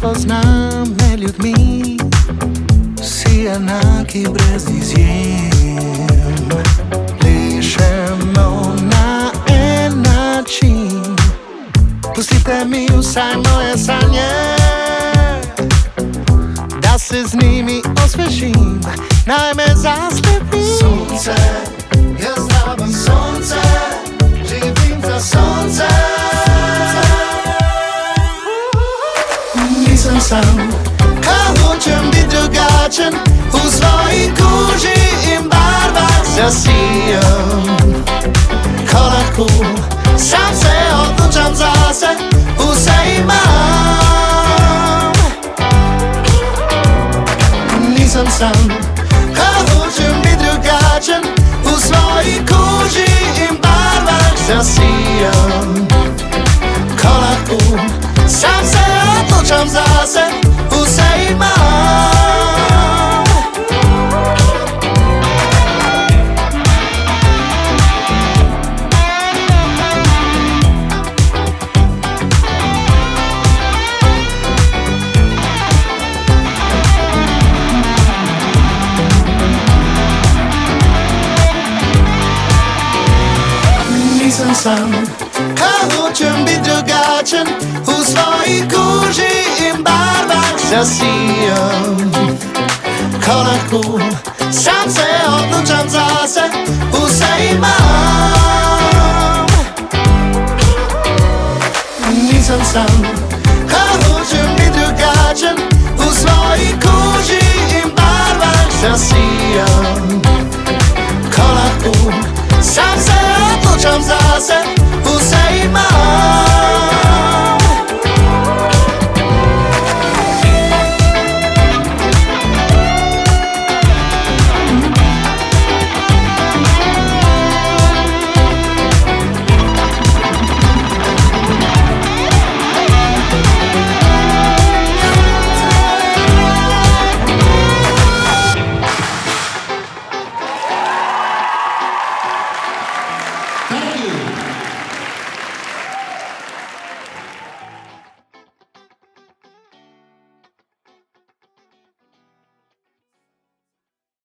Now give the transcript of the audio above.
poznane ljudmi si enaki brez izjem. Plešemo na en način, pustite mi vsaj moje sanje, da se z njimi osvežim, naj me zaslepi. Sonce, jaz rabim sonce, živim za sonce. Nisem sam, ko hočem biti drugačen, v svoji koži in barvah zasijem. Ko lahko sam se odločam zase, vse imam. Nisem sam, ko hočem biti drugačen, v svoji koži in barvah zasijem. Ko lahko sam se odločam zase, vse imam. Nisem sam, ko hočem biti drugačen, v svoji koži in barvah zasijem. Ko lahko sam se odločam zase, vse imam. Nisem sam, ko hočem biti drugačen, v svoji koži in barvah zasijem. Ko lahko sam se odločam zase, vse imam.